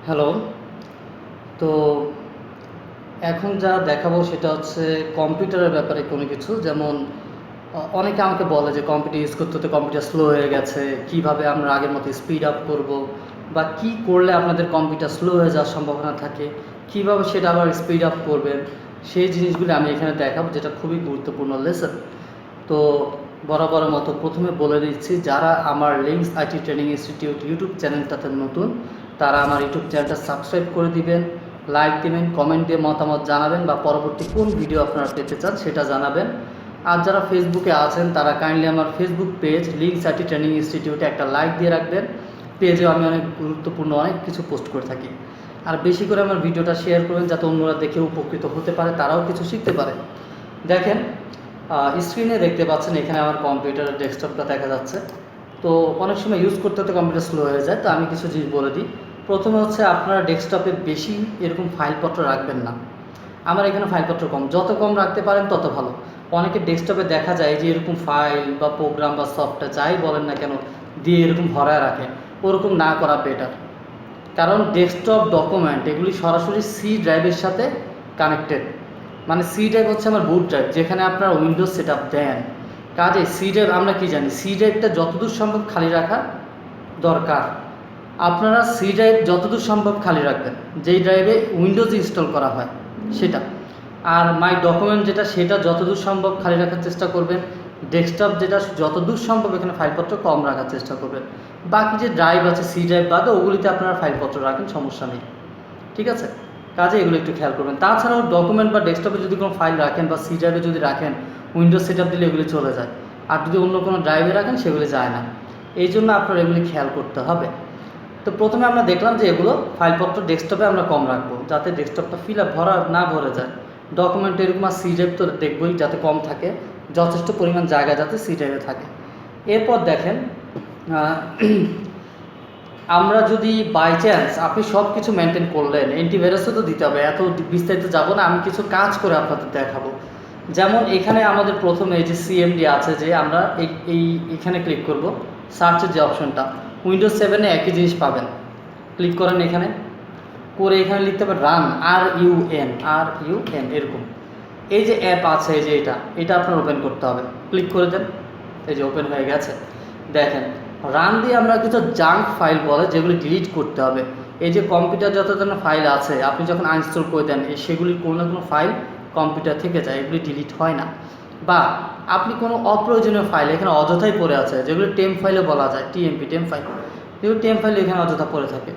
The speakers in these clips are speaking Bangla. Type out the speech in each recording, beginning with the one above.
হ্যালো। তো এখন যা দেখাবো সেটা হচ্ছে কম্পিউটারের ব্যাপারে কোনো কিছু। যেমন অনেকে আমাকে বলে যে কম্পিউটার ইউজ করতে, করতে কম্পিউটার স্লো হয়ে গেছে। কিভাবে আমরা আগের মতো স্পিড আপ করব বা কি করলে আপনাদের কম্পিউটার স্লো হয়ে যাওয়ার সম্ভাবনা থাকে, কিভাবে সেটা আবার স্পিড আপ করবেন, সেই জিনিসগুলো আমি এখানে দেখাবো, যেটা খুবই গুরুত্বপূর্ণ লেসন। তো বরাবরের মতো প্রথমে বলে দিচ্ছি, যারা আমার Links IT Training Institute YouTube চ্যানেলটাতে নতুন, তারা আমার ইউটিউব চ্যানেলটা সাবস্ক্রাইব করে দিবেন, লাইক দিবেন, কমেন্ট দিয়ে মতামত জানাবেন বা পরবর্তী কোন ভিডিও আপনারা পেতে চান সেটা জানাবেন। আর যারা ফেসবুকে আছেন তারা কাইন্ডলি আমার Facebook page links IT training ইনস্টিটিউটে একটা লাইক দিয়ে রাখবেন। পেজেও আমি অনেক গুরুত্বপূর্ণ অনেক কিছু পোস্ট করে থাকি। আর বেশি করে আমার ভিডিওটা শেয়ার করবেন যাতে অন্যরা দেখে উপকৃত হতে পারে, তারাও কিছু শিখতে পারে। দেখেন, স্ক্রিনে দেখতে পাচ্ছেন এখানে আমার কম্পিউটারের ডেস্কটপটা দেখা যাচ্ছে। তো অনেক সময় ইউজ করতে করতে কম্পিউটার স্লো হয়ে যায়, তো আমি কিছু জিনিস বলে দিই। প্রথমে হচ্ছে আপনারা ডেস্কটপে বেশি এরকম ফাইলপত্র রাখবেন না। আমার এখানে ফাইলপত্র কম, যত কম রাখতে পারেন তত ভালো। অনেকে ডেস্কটপে দেখা যায় যে এরকম ফাইল বা প্রোগ্রাম বা সফটওয়্যার যাই বলেন না কেন দিয়ে এরকম ভরায় রাখে। ওরকম না করা বেটার, কারণ ডেস্কটপ ডকুমেন্ট এগুলি সরাসরি সি ড্রাইভের সাথে কানেক্টেড। মানে সি ড্রাইভ হচ্ছে আমার বুট ড্রাইভ, যেখানে আপনার উইন্ডোজ সেট আপ দেন। কাজে সি ড্রাইভ আমরা কি জানি, সি ড্রাইভটা যতদূর সম্ভব খালি রাখা দরকার। আপনারা সি ড্রাইভ যতদূর সম্ভব খালি রাখবেন, যেই ড্রাইভে উইন্ডোজ ইনস্টল করা হয় সেটা। আর মাই ডকুমেন্ট যেটা, সেটা যতদূর সম্ভব খালি রাখার চেষ্টা করবেন। ডেস্কটপ যেটা, যতদূর সম্ভব এখানে ফাইলপত্র কম রাখার চেষ্টা করবেন। বাকি যে ড্রাইভ আছে সি ড্রাইভ বাদে, ওগুলিতে আপনারা ফাইলপত্র রাখেন, সমস্যা নেই। ঠিক আছে, কাজে এগুলো একটু খেয়াল করবেন। তাছাড়াও ডকুমেন্ট বা ডেস্কটপে যদি কোনো ফাইল রাখেন বা সি ড্রাইভে যদি রাখেন, উইন্ডোজ সেট আপ দিলে এগুলি চলে যায়। আর যদি অন্য কোনো ড্রাইভে রাখেন সেগুলি যায় না। এই জন্য আপনার এগুলি খেয়াল করতে হবে। তো প্রথমে আমরা দেখলাম যে এগুলো ফাইলপত্র ডেস্কটপে আমরা কম রাখবো, যাতে ডেস্কটপটা ফিল আপ না ভরে যায়। ডকুমেন্ট এরকম আর সি ড্রাইভ তো দেখবই যাতে কম থাকে, যথেষ্ট পরিমাণ জায়গা যাতে সি ড্রাইভে থাকে। এরপর দেখেন, আমরা যদি বাই চান্স আপনি সব কিছু মেনটেন করলেন, অ্যান্টিভাইরাসও তো দিতে হবে, এত বিস্তারিত যাব না, আমি কিছু কাজ করে আপনাদের দেখাবো। যেমন এখানে আমাদের প্রথমে এই যে সিএমডি আছে, যে আমরা এখানে ক্লিক করব, সার্চের যে অপশনটা, উইন্ডোজ 7-এ একই জিনিস পাবেন। ক্লিক করেন এখানে, করে এখানে লিখতে হবে রান, RUN এরকম। এই যে অ্যাপ আছে, এই যে এটা আপনার ওপেন করতে হবে। ক্লিক করে দেন, এই যে ওপেন হয়ে গেছে। দেখেন, রান দিয়ে আমরা কিছু জাঙ্ক ফাইল বলে যেগুলি ডিলিট করতে হবে। এই যে কম্পিউটার যত ধরনের ফাইল আছে, আপনি যখন আনইনস্টল করে দেন, সেগুলির কোনো না কোনো ফাইল কম্পিউটার থেকে যায়, এগুলি ডিলিট হয় না। বা আপনি কোনো অপ্রয়োজনীয় ফাইল এখানে অযথাই পড়ে আছে, যেগুলি টেম্প ফাইলে বলা যায়, টেম্প ফাইল, যেগুলি টেম্প ফাইল এখানে অযথা পড়ে থাকে,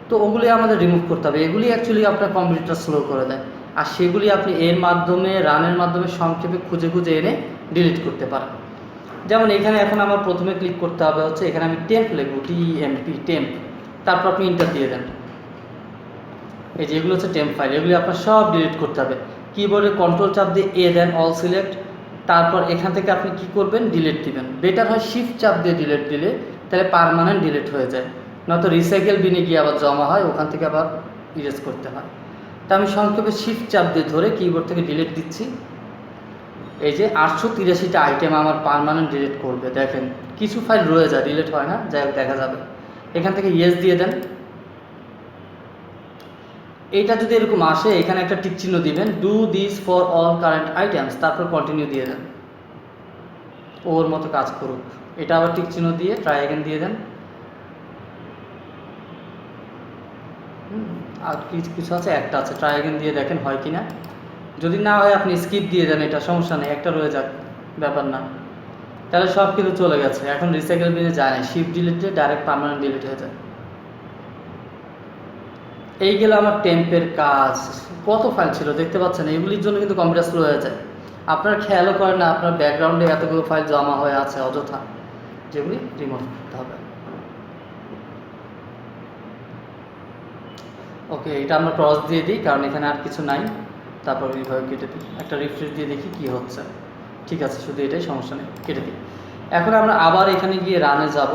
তো ওগুলি আমাদের রিমুভ করতে হবে। এগুলি অ্যাকচুয়ালি আপনার কম্পিউটারটা স্লো করে দেয়, আর সেগুলি আপনি এর মাধ্যমে, রানের মাধ্যমে সংক্ষেপে খুঁজে খুঁজে এনে ডিলিট করতে পারেন। যেমন এখানে এখন আমার প্রথমে ক্লিক করতে হবে হচ্ছে, এখানে আমি টেম্প লিখব, টেম্প, তারপর আপনি ইন্টার দিয়ে দেন। এই যে এগুলো হচ্ছে টেম্প ফাইল, এগুলি আপনার সব ডিলিট করতে হবে। কিবোর্ডে কন্ট্রোল চাপ দিয়ে দেন, অল সিলেক্ট, তারপর এখান থেকে আপনি কি করবেন, ডিলিট দিবেন। বেটার হয় শিফট চাপ দিয়ে ডিলিট দিলে, তাহলে পার্মানেন্ট ডিলিট হয়ে যায়। নয়তো রিসাইকেল বিনে গিয়ে আবার জমা হয়, ওখান থেকে আবার ইরেজ করতে হয়। তা আমি সংক্ষেপে শিফট চাপ দিয়ে ধরে কিবোর্ড থেকে ডিলিট দিচ্ছি। এই যে 883টা আইটেম আমার পার্মানেন্ট ডিলিট করবে। দেখেন, কিছু ফাইল রয়ে যায়, ডিলিট হয় না, যাই হোক দেখা যাবে। এখান থেকে ইয়েস দিয়ে দেন। এইটা যদি এরকম আসে, এখানে একটা টিক চিহ্ন দিবেন, do this for all current items, তারপর কন্টিনিউ দিয়ে দেন। ওর মতো কাজ করুক। এটা আবার টিক চিহ্ন দিয়ে ট্রাই অ্যাগেন দিয়ে দেন। আর কিছু আছে, একটা আছে, ট্রাই অ্যাগেন দিয়ে দেখেন হয় কিনা। যদি না হয় আপনি স্কিপ দিয়ে দেন, এটা সমস্যা নেই, একটা রয়ে যাক, ব্যাপার না। তাহলে সব কিছু চলে গেছে, এখন রিসাইকেল বিনে যায় না, শিফট ডিলিটে ডাইরেক্ট পার্মানেন্ট ডিলিট হয়ে যায়। এই গেল আমার টেম্পের কাজ। কত ফাইল ছিল দেখতে পাচ্ছেন, এগুলির জন্য কিন্তু কম্পিউটার স্লো হয়ে যায়। আপনারা খেয়ালও করেন না, আপনার ব্যাকগ্রাউন্ডে এতগুলো ফাইল জমা হয়ে আছে অযথা, যেগুলি রিমুভ করতে হবে। ওকে, এটা আমরা ক্রস দিয়ে দিই, কারণ এখানে আর কিছু নাই। তারপর এইভাবে কেটে দিই, একটা রিফ্রেশ দিয়ে দেখি কি হচ্ছে। ঠিক আছে, শুধু এটাই, সমস্যা নেই, কেটে দিই। এখন আমরা আবার এখানে গিয়ে রানে যাব।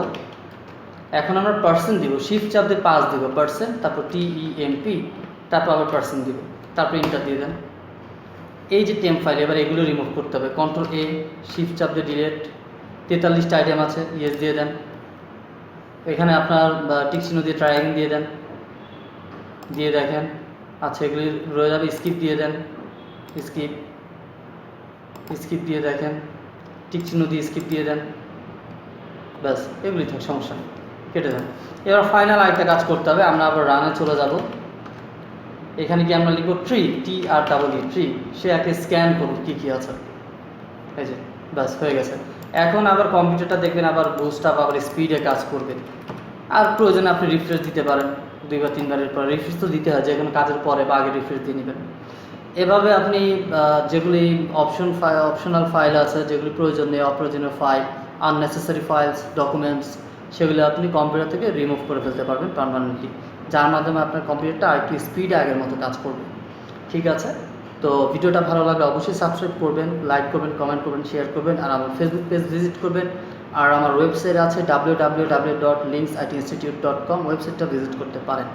এখন আমরা পার্সেন্ট দিব, শিফট চাপ দিয়ে 5 দিব, পার্সেন্ট, তারপর TEMP, তারপর আবার পার্সেন্ট দিব, তারপর ইন্টার দিয়ে দেন। এই যে টেম্প ফাইল, এবার এগুলো রিমুভ করতে হবে। কন্ট্রোল-A, শিফট চাপ দিয়ে ডিলিট। 43টা আইটেম আছে, ইয়েস দিয়ে দেন। এখানে আপনার টিক চিহ্ন দিয়ে ট্রাই অ্যাগেন দিয়ে দেন। দিয়ে দেখেন। আচ্ছা, এগুলি রয়ে যাবে, স্কিপ দিয়ে দেন, স্কিপ স্কিপ দিয়ে দেখেন, টিক চিহ্ন দিয়ে স্কিপ দিয়ে দেন, ব্যাস এগুলি থাক, সমস্যা নেই, কেটে দেন। এবার ফাইনাল আরেকটা কাজ করতে হবে, আমরা আবার রানে চলে যাব। এখানে কি আমরা লিখব TREE, সে একে স্ক্যান করুন কী কী আছে, এই যে ব্যাস হয়ে গেছে। এখন আবার কম্পিউটারটা দেখবেন আবার বুস্ট আপ, আবার স্পিডে কাজ করবে। আর প্রয়োজনে আপনি রিফ্রেশ দিতে পারেন 2 বা 3 বারের পর, রিফ্রেশ তো দিতে হয়, যে কোনো কাজের পরে বা আগে রিফ্রেশ দিয়ে নেবেন। এভাবে আপনি যেগুলি অপশনাল ফাইল আছে, যেগুলি প্রয়োজনীয় অপ্রয়োজনীয় ফাইল, আননেসেসারি ফাইলস, ডকুমেন্টস, সেগুলো আপনি কম্পিউটার থেকে রিমুভ করে ফেলতে পারবেন পার্মানেন্টলি, যার মাধ্যমে আপনার কম্পিউটারটা আরেকটু স্পিডে আগের মতো কাজ করবে। ঠিক আছে, তো ভিডিওটা ভালো লাগলে অবশ্যই সাবস্ক্রাইব করবেন, লাইক করবেন, কমেন্ট করবেন, শেয়ার করবেন, আর আমার ফেসবুক পেজ ভিজিট করবেন। আর আমার ওয়েবসাইট আছে www.linksinstitute.com, ওয়েবসাইটটা ভিজিট করতে পারেন।